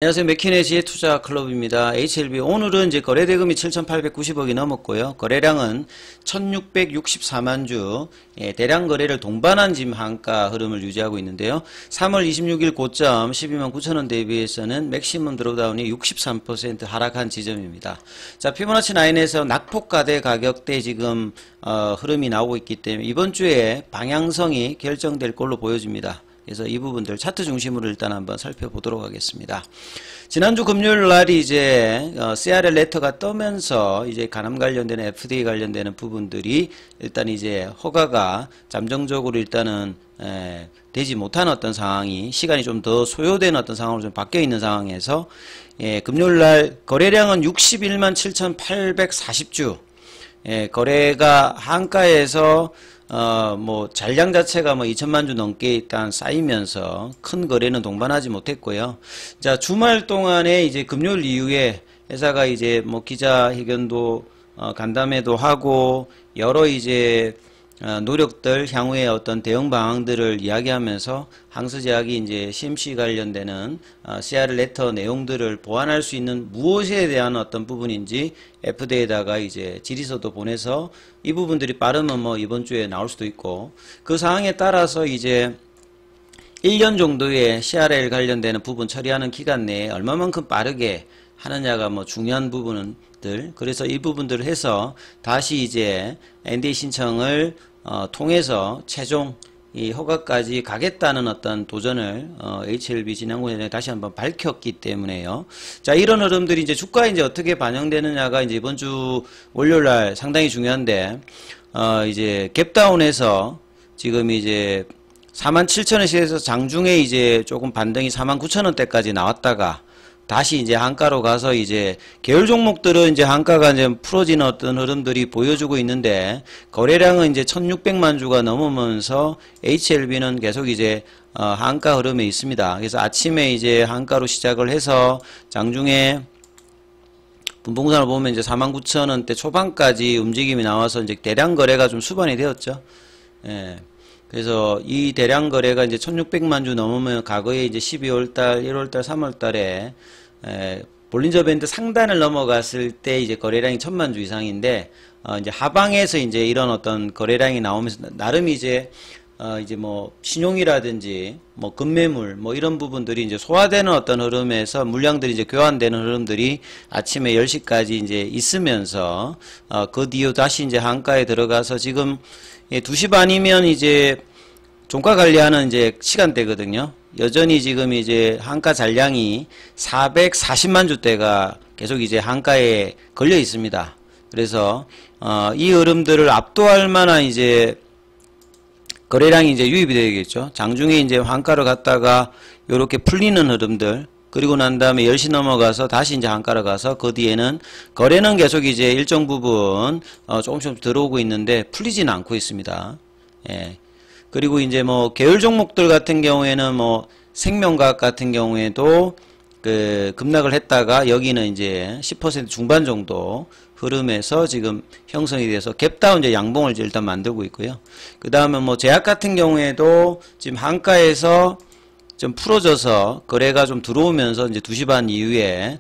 안녕하세요. 맥키네지의 투자 클럽입니다. HLB 오늘은 이제 거래대금이 7,890억이 넘었고요. 거래량은 1,664만 주, 대량 거래를 동반한 지금 한가 흐름을 유지하고 있는데요. 3월 26일 고점 12만 9천원 대비해서는 맥시멈 드롭다운이 63% 하락한 지점입니다. 자, 피보나치 라인에서 낙폭가대 가격대 지금 흐름이 나오고 있기 때문에 이번 주에 방향성이 결정될 걸로 보여집니다. 그래서 이 부분들 차트 중심으로 일단 한번 살펴보도록 하겠습니다. 지난주 금요일 날이 이제 CRL 레터가 뜨면서 이제 간암 관련되는 FDA 관련되는 부분들이 일단 이제 허가가 잠정적으로 일단은 되지 못한 어떤 상황이 시간이 좀 더 소요되는 어떤 상황으로 좀 바뀌어 있는 상황에서 금요일 날 거래량은 61만 7,840주 거래가 한가에서 뭐 잔량 자체가 뭐 2천만 주 넘게 일단 쌓이면서 큰 거래는 동반하지 못했고요. 자, 주말 동안에 이제 금요일 이후에 회사가 이제 뭐 기자회견도 간담회도 하고 여러 이제 노력들 향후의 어떤 대응 방안들을 이야기하면서 항서제약이 이제 CMC 관련되는 CR 레터 내용들을 보완할 수 있는 무엇에 대한 어떤 부분인지 FDA에다가 이제 질의서도 보내서 이 부분들이 빠르면 뭐 이번 주에 나올 수도 있고 그 상황에 따라서 이제 1년 정도의 CRL 관련되는 부분 처리하는 기간 내에 얼마만큼 빠르게 하느냐가 뭐 중요한 부분들, 그래서 이 부분들을 해서 다시 이제 NDA 신청을 통해서 최종 이 허가까지 가겠다는 어떤 도전을 HLB 진행원에 다시 한번 밝혔기 때문에요. 자, 이런 흐름들이 이제 주가에 이제 어떻게 반영되느냐가 이제 이번 주 월요일 날 상당히 중요한데 이제 갭다운해서 지금 이제 47,000원에서 장중에 이제 조금 반등이 49,000원대까지 나왔다가 다시 이제 한가로 가서 이제 계열 종목들은 이제 한가가 이제 풀어지는 어떤 흐름들이 보여주고 있는데 거래량은 이제 1,600만 주가 넘으면서 HLB는 계속 이제 한가 흐름에 있습니다. 그래서 아침에 이제 한가로 시작을 해서 장중에 분봉선을 보면 이제 49,000원대 초반까지 움직임이 나와서 이제 대량 거래가 좀 수반이 되었죠. 예. 그래서 이 대량 거래가 이제 1,600만 주 넘으면 과거에 이제 12월달, 1월달, 3월달에 볼린저 밴드 상단을 넘어갔을 때 이제 거래량이 1,000만 주 이상인데 이제 하방에서 이제 이런 어떤 거래량이 나오면서 나름 이제 뭐 신용이라든지 뭐 급매물 뭐 이런 부분들이 이제 소화되는 어떤 흐름에서 물량들이 이제 교환되는 흐름들이 아침에 10시까지 이제 있으면서 그 뒤에 다시 이제 한가에 들어가서 지금 2시 반이면 이제 종가 관리하는 이제 시간대거든요. 여전히 지금 이제 한가 잔량이 440만 주대가 계속 이제 한가에 걸려 있습니다. 그래서 이 흐름들을 압도할 만한 이제 거래량이 이제 유입이 되겠죠. 장중에 이제 한가로 갔다가 요렇게 풀리는 흐름들, 그리고 난 다음에 10시 넘어가서 다시 이제 한가로 가서 그 뒤에는 거래는 계속 이제 일정 부분 조금씩 들어오고 있는데 풀리지는 않고 있습니다. 예. 그리고 이제 뭐 계열 종목들 같은 경우에는 뭐 생명과학 같은 경우에도 그 급락을 했다가 여기는 이제 10% 중반 정도 흐름에서 지금 형성이 돼서 갭다운 이제 양봉을 이제 일단 만들고 있고요. 그 다음에 뭐 제약 같은 경우에도 지금 한가에서 좀 풀어져서 거래가 좀 들어오면서 이제 2시 반 이후에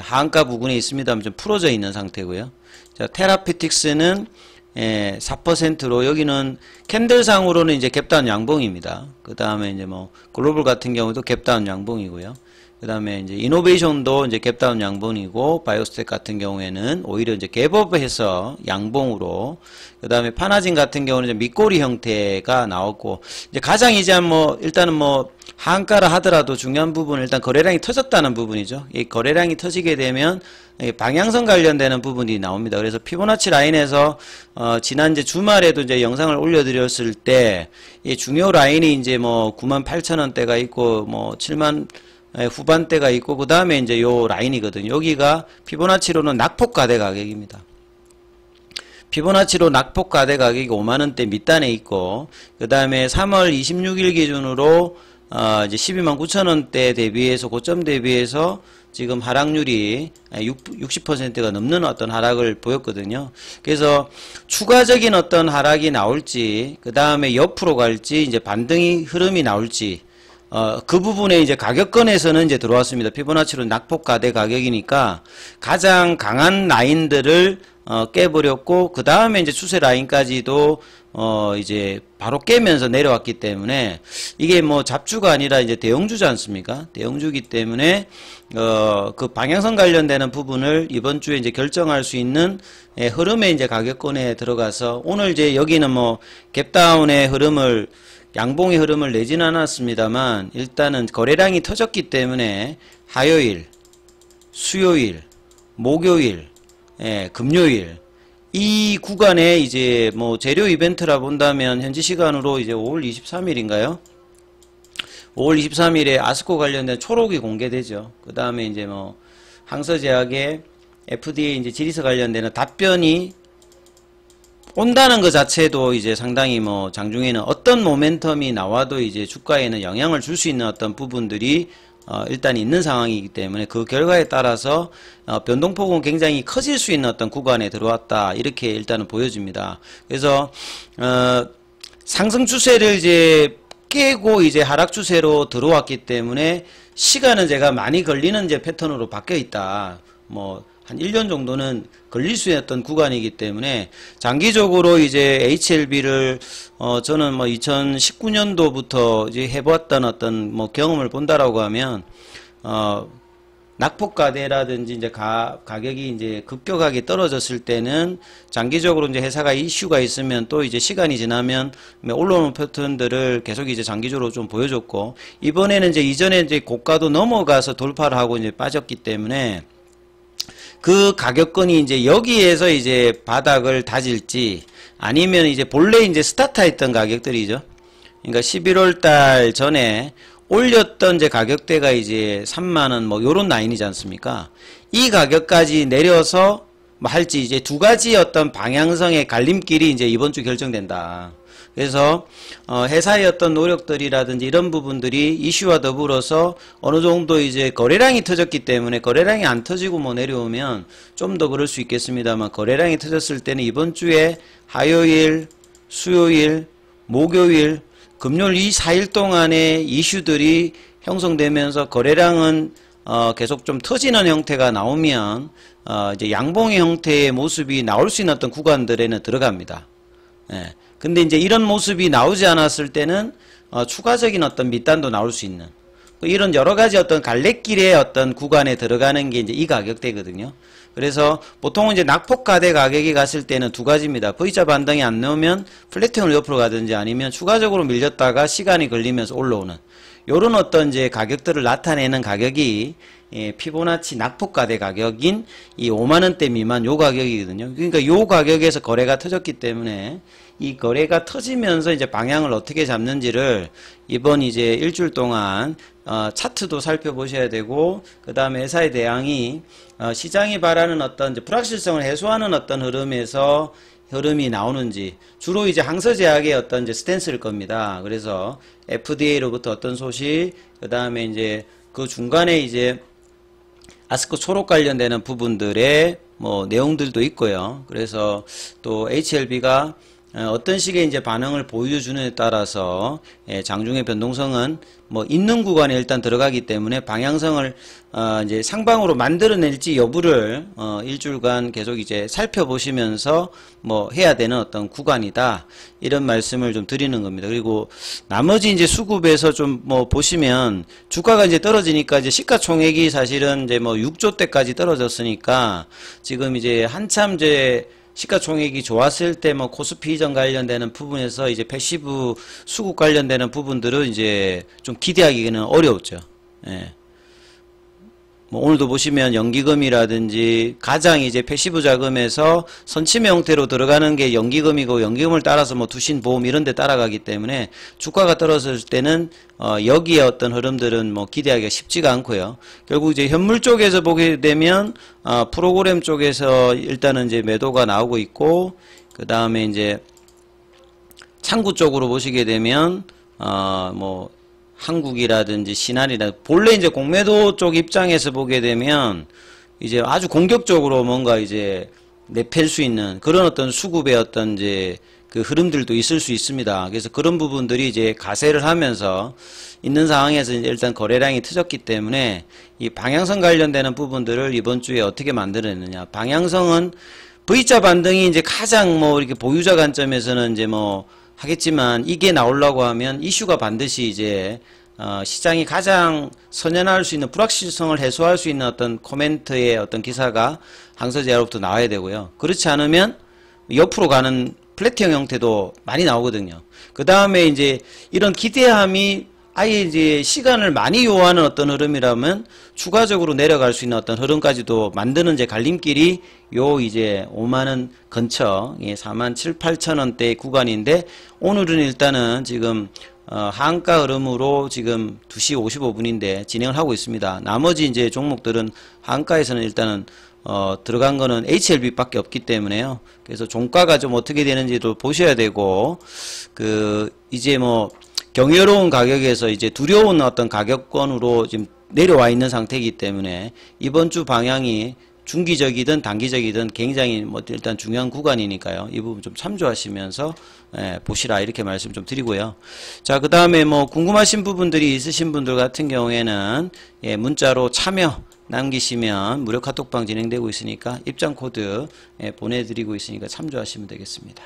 한가 부근에 있습니다만 좀 풀어져 있는 상태고요. 자, 테라피틱스는 4%로 여기는 캔들상으로는 이제 갭다운 양봉입니다. 그 다음에 이제 뭐 글로벌 같은 경우도 갭다운 양봉이고요. 그 다음에 이제 이노베이션도 이제 갭다운 양봉이고 바이오스텍 같은 경우에는 오히려 이제 갭업해서 양봉으로, 그 다음에 파나진 같은 경우는 이제 밑꼬리 형태가 나왔고, 이제 가장 이제 뭐 일단은 뭐 한가라 하더라도 중요한 부분은 일단 거래량이 터졌다는 부분이죠. 이 거래량이 터지게 되면 방향성 관련되는 부분이 나옵니다. 그래서 피보나치 라인에서 지난 이제 주말에도 이제 영상을 올려드렸을 때 이 중요 라인이 이제 뭐 98,000원대가 있고 뭐 7만 후반대가 있고 그 다음에 이제 요 라인이거든요. 여기가 피보나치로는 낙폭가대 가격입니다. 피보나치로 낙폭가대 가격이 5만원대 밑단에 있고 그 다음에 3월 26일 기준으로 이제 12만 9천원대 대비해서 고점 대비해서 지금 하락률이 60%가 넘는 어떤 하락을 보였거든요. 그래서 추가적인 어떤 하락이 나올지 그 다음에 옆으로 갈지 이제 반등이 흐름이 나올지 그 부분에 이제 가격권에서는 이제 들어왔습니다. 피보나치로 낙폭과대 가격이니까 가장 강한 라인들을 깨버렸고, 그 다음에 이제 추세 라인까지도 이제 바로 깨면서 내려왔기 때문에 이게 뭐 잡주가 아니라 이제 대형주지 않습니까? 대형주기 때문에 그 방향성 관련되는 부분을 이번 주에 이제 결정할 수 있는 흐름에 이제 가격권에 들어가서, 오늘 이제 여기는 뭐 갭다운의 흐름을, 양봉의 흐름을 내지는 않았습니다만 일단은 거래량이 터졌기 때문에 화요일, 수요일, 목요일, 금요일 이 구간에 이제 뭐 재료 이벤트라 본다면 현지 시간으로 이제 5월 23일인가요? 5월 23일에 아스코 관련된 초록이 공개되죠. 그 다음에 이제 뭐 항서제약의 FDA 이제 질의서 관련되는 답변이 온다는 것 자체도 이제 상당히 뭐 장중에는 어떤 모멘텀이 나와도 이제 주가에는 영향을 줄 수 있는 어떤 부분들이 일단 있는 상황이기 때문에 그 결과에 따라서 변동폭은 굉장히 커질 수 있는 어떤 구간에 들어왔다, 이렇게 일단은 보여집니다. 그래서 상승 추세를 이제 깨고 이제 하락 추세로 들어왔기 때문에 시간은 제가 많이 걸리는 이제 패턴으로 바뀌어 있다. 뭐 한 1년 정도는 걸릴 수 있는 구간이기 때문에 장기적으로 이제 HLB를 저는 뭐 2019년도부터 이제 해보았던 어떤 뭐 경험을 본다라고 하면 낙폭과대라든지 이제 가격이 이제 급격하게 떨어졌을 때는 장기적으로 이제 회사가 이슈가 있으면 또 이제 시간이 지나면 올라오는 패턴들을 계속 이제 장기적으로 좀 보여줬고, 이번에는 이제 이전에 이제 고가도 넘어가서 돌파를 하고 이제 빠졌기 때문에 그 가격권이 이제 여기에서 이제 바닥을 다질지, 아니면 이제 본래 이제 스타트했던 가격들이죠. 그러니까 11월 달 전에 올렸던 이제 가격대가 이제 3만원 뭐 요런 라인이지 않습니까? 이 가격까지 내려서 뭐 할지, 이제 두 가지 어떤 방향성의 갈림길이 이제 이번 주 결정된다. 그래서 회사의 어떤 노력들이라든지 이런 부분들이 이슈와 더불어서 어느 정도 이제 거래량이 터졌기 때문에, 거래량이 안 터지고 뭐 내려오면 좀 더 그럴 수 있겠습니다만, 거래량이 터졌을 때는 이번 주에 화요일, 수요일, 목요일, 금요일 이 4일 동안의 이슈들이 형성되면서 거래량은 계속 좀 터지는 형태가 나오면 이제 양봉의 형태의 모습이 나올 수 있는 어떤 구간들에는 들어갑니다. 예. 근데 이제 이런 모습이 나오지 않았을 때는 추가적인 어떤 밑단도 나올 수 있는 이런 여러 가지 어떤 갈래길의 어떤 구간에 들어가는 게 이제 이 가격대거든요. 그래서 보통은 이제 낙폭과대 가격이 갔을 때는 두 가지입니다. V자 반등이 안 나오면 플래팅을 옆으로 가든지, 아니면 추가적으로 밀렸다가 시간이 걸리면서 올라오는 요런 어떤 이제 가격들을 나타내는 가격이 피보나치 낙폭과대 가격인 이 5만원대 미만 요 가격이거든요. 그러니까 요 가격에서 거래가 터졌기 때문에 이 거래가 터지면서 이제 방향을 어떻게 잡는지를 이번 이제 일주일 동안 차트도 살펴보셔야 되고, 그 다음에 회사의 대항이 시장이 바라는 어떤 이제 불확실성을 해소하는 어떤 흐름이 나오는지, 주로 이제 항서제약의 어떤 이제 스탠스일 겁니다. 그래서 FDA로부터 어떤 소식, 그 다음에 이제 그 중간에 이제 아스코 초록 관련되는 부분들의 뭐 내용들도 있고요. 그래서 또 HLB가 어떤 식의 이제 반응을 보여주느냐에 따라서 장중의 변동성은 뭐 있는 구간에 일단 들어가기 때문에 방향성을 이제 상방으로 만들어낼지 여부를 일주일간 계속 이제 살펴보시면서 뭐 해야 되는 어떤 구간이다, 이런 말씀을 좀 드리는 겁니다. 그리고 나머지 이제 수급에서 좀 뭐 보시면 주가가 이제 떨어지니까 이제 시가총액이 사실은 이제 뭐 6조 대까지 떨어졌으니까 지금 이제 한참 이제 시가총액이 좋았을 때 뭐 코스피 이전 관련되는 부분에서 이제 패시브 수급 관련되는 부분들은 이제 좀 기대하기는 어려웠죠. 예. 뭐 오늘도 보시면 연기금이라든지 가장 이제 패시브 자금에서 선침해 형태로 들어가는 게 연기금이고, 연기금을 따라서 뭐 투신 보험 이런 데 따라가기 때문에 주가가 떨어졌을 때는 여기에 어떤 흐름들은 뭐 기대하기가 쉽지가 않고요. 결국 이제 현물 쪽에서 보게 되면 프로그램 쪽에서 일단은 이제 매도가 나오고 있고, 그 다음에 이제 창구 쪽으로 보시게 되면 뭐 한국이라든지 신한이라든지 본래 이제 공매도 쪽 입장에서 보게 되면 이제 아주 공격적으로 뭔가 이제 내팰 수 있는 그런 어떤 수급의 어떤 이제 그 흐름들도 있을 수 있습니다. 그래서 그런 부분들이 이제 가세를 하면서 있는 상황에서 이제 일단 거래량이 터졌기 때문에 이 방향성 관련되는 부분들을 이번 주에 어떻게 만들어냈느냐. 방향성은 V자 반등이 이제 가장 뭐 이렇게 보유자 관점에서는 이제 뭐 하겠지만 이게 나오려고 하면 이슈가 반드시 이제 시장이 가장 선연할 수 있는 불확실성을 해소할 수 있는 어떤 코멘트의 어떤 기사가 항소제로부터 나와야 되고요. 그렇지 않으면 옆으로 가는 플래티형 형태도 많이 나오거든요. 그 다음에 이제 이런 기대함이 아예 이제 시간을 많이 요하는 어떤 흐름이라면 추가적으로 내려갈 수 있는 어떤 흐름까지도 만드는 이제 갈림길이 요 이제 5만원 근처, 4만 7, 8천원대 구간인데 오늘은 일단은 지금 하한가 흐름으로 지금 2시 55분인데 진행을 하고 있습니다. 나머지 이제 종목들은 하한가에서는 일단은 들어간 거는 HLB 밖에 없기 때문에요. 그래서 종가가 좀 어떻게 되는지도 보셔야 되고, 이제 뭐, 경이로운 가격에서 이제 두려운 어떤 가격권으로 지금 내려와 있는 상태이기 때문에 이번 주 방향이 중기적이든 단기적이든 굉장히 뭐 일단 중요한 구간이니까요. 이 부분 좀 참조하시면서 보시라 이렇게 말씀 좀 드리고요. 자, 그 다음에 뭐 궁금하신 부분들이 있으신 분들 같은 경우에는 문자로 참여 남기시면 무료 카톡방 진행되고 있으니까 입장 코드 보내드리고 있으니까 참조하시면 되겠습니다.